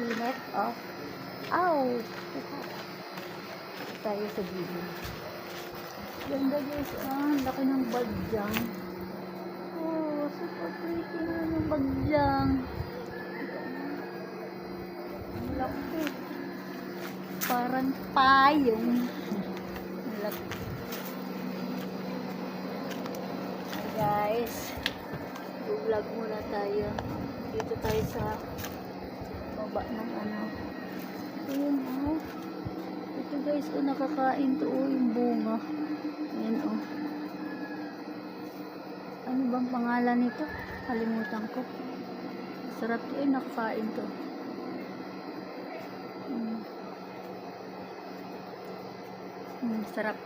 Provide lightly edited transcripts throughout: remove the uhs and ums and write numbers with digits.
init. Oh. Ow! Tayo sa gilid. Ganda guys. Laki ng bagyang. Oh, super pretty na ng bagyang. Ang laki. Parang payong. Ang laki. Hi guys. Vlog muna tayo. Dito tayo sa baba ng ano. Ayan oh. Ito guys, nakakain to yung bunga. Ayan oh. Ano bang pangalan nito? Kalimutan ko. Sarap to nakakain to. Sarap.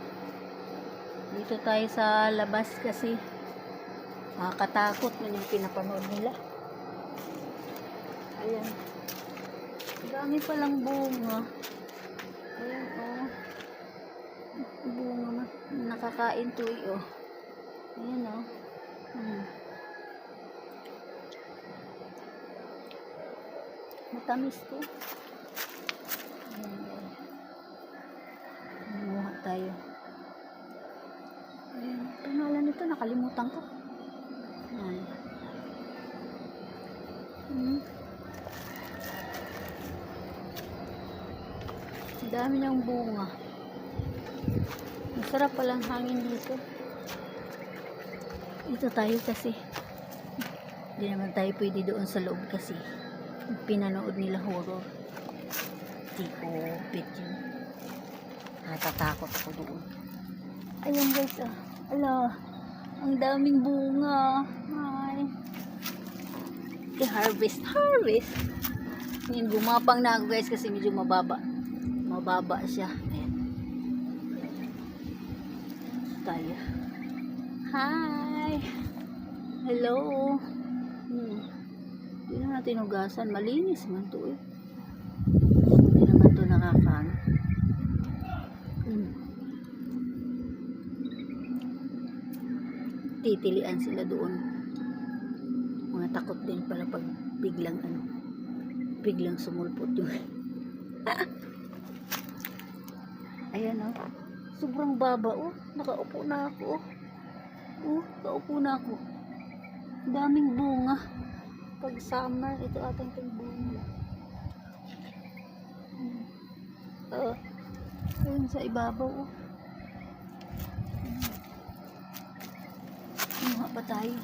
Dito tayo sa labas kasi nakakatakot yun yung pinapanood nila. Ayan. Dami palang bunga. Ayan oh. Bunga nakakain to oh. Ayan oh. Matamis to. Ayan. Mamuha tayo. Ayan. Pangalan nito nakalimutan ko. Ayan. Dami niyang bunga. Masarap palang hangin dito. Ito tayo kasi hindi naman tayo pwede doon sa loob kasi pinanood nila horror. Di ko bet yun. Natatakot ako doon. Ayan guys ala, ang daming bunga. Ay, harvest. Ngayon gumapang na ako guys kasi medyo mababa siya. Ayan. Tayo. Hi! Hello! Hindi na natin ugasan. Malinis man to eh. Hindi naman to nakakaan. Titilian sila doon. Mga takot din pala pag biglang sumulpot yung ayan oh. Sobrang baba oh. Nakaupo na ako oh. Nakaupo na ako. Daming bunga. Pag summer, ito atang bunga. Ayun sa ibabaw oh. Muha pa tayo.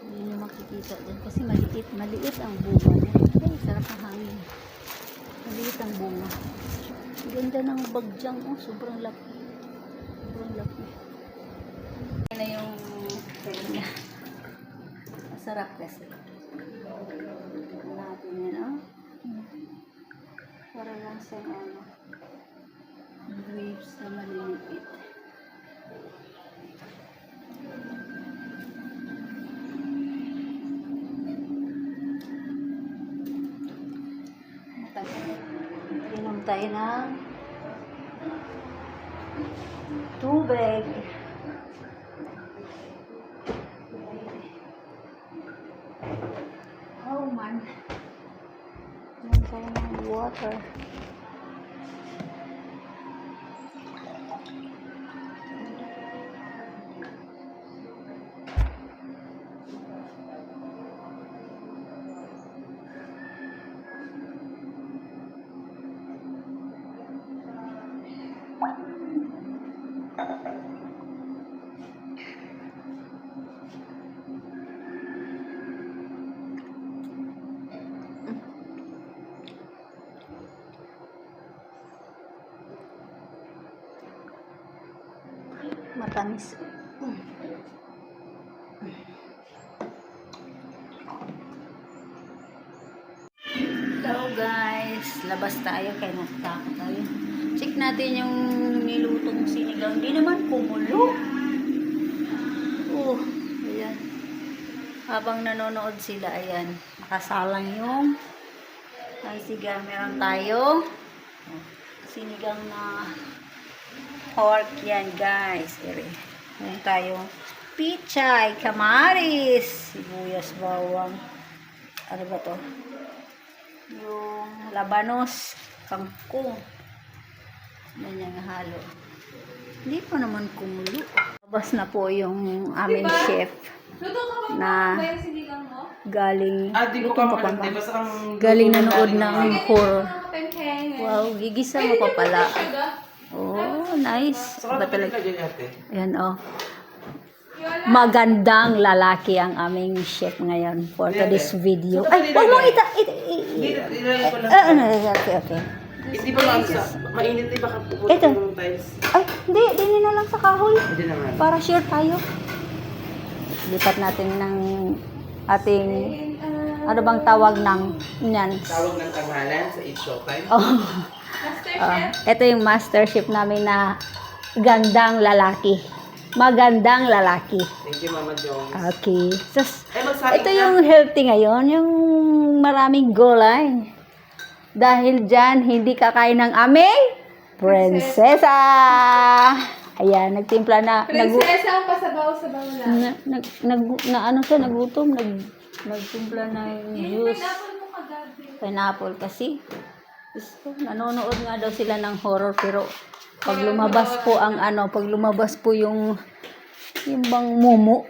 Hindi nyo makikita dyan kasi maliit ang bunga niya. Ay, sarap ang hangin. Maliit ang bunga. Ganda ng bagyang oh, sobrang laki. Yan na yung kanya. Masarap kasi. Natin yan oh. Para lang sa grapes na maliliit. Inom tayo ng tubig. Oh man. Inom tayo ng water. Matamis. Hello guys, labas tayo kaya natatakot tayo. Check natin yung nilutong sinigang. Hindi naman kumulo. Ayan. Habang nanonood sila, ayan, nakasalang yung sigang. Meron tayo sinigang na pork yan, guys. Meron tayong pichay, kamaris, sibuyas, bawang. Ano ba to? Yung labanos, kangkong. Yan yung halo. Hindi pa naman kumulo. Labas na po yung aming chef na galing galing nanood ng horror. Wow, gigisa mo pa pala. Oh, nice. Ba talaga? Ayan, oh. Magandang lalaki ang aming chef ngayon for today's video. Ay, wag mo okay. Hindi ba mainit eh, baka puputin Ito. ng tiles. Ay, hindi na lang sa kahoy. Hindi naman. Para sure tayo. Lipat natin ng ating, ano bang tawag ng yan? Tawag ng tanghalan sa It's Showtime. Oh. Ito yung master chef namin na gandang lalaki. Magandang lalaki. Thank you, Mama Jones. Okay. Sus, Magsaing ito yung healthy ngayon, yung maraming gulay. Dahil dyan, hindi kakain ng aming prinsesa. Ayan, nagtimpla na. Prinsesa ang pasabaw-sabaw lang. Ano siya, nagutom. Nagtimpla na yung juice. Pineapple mo kagabi. Pineapple kasi. Gusto, nanonood nga daw sila ng horror pero pag lumabas po ang pag lumabas po yung bang mumu,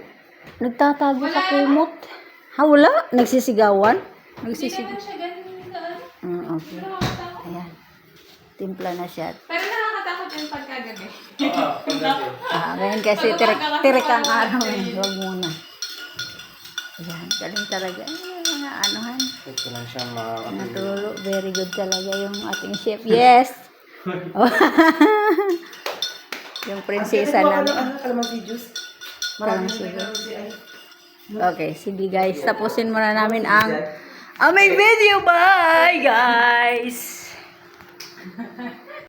nagtatago sa kumot. Ha, wala? Nagsisigawan? Hindi naman siya ganun yung daan. Okay. Pero nakakatakot. Ayan. Timpla na siya. Pero nakakatakot yung pagkagabi. Oo, pagdating. Ngayon kasi tirik ang araw. Huwag muna. Ayan, galing talaga. Mga anuhan. Ito lang siya Natulo. Very good talaga yung ating chef. Yes! Yung prinsesa namin. Kalamansi juice. Marami Kalamansi na kalamansi ay. Okay, sige guys. Tapusin muna namin ang aming video. Bye!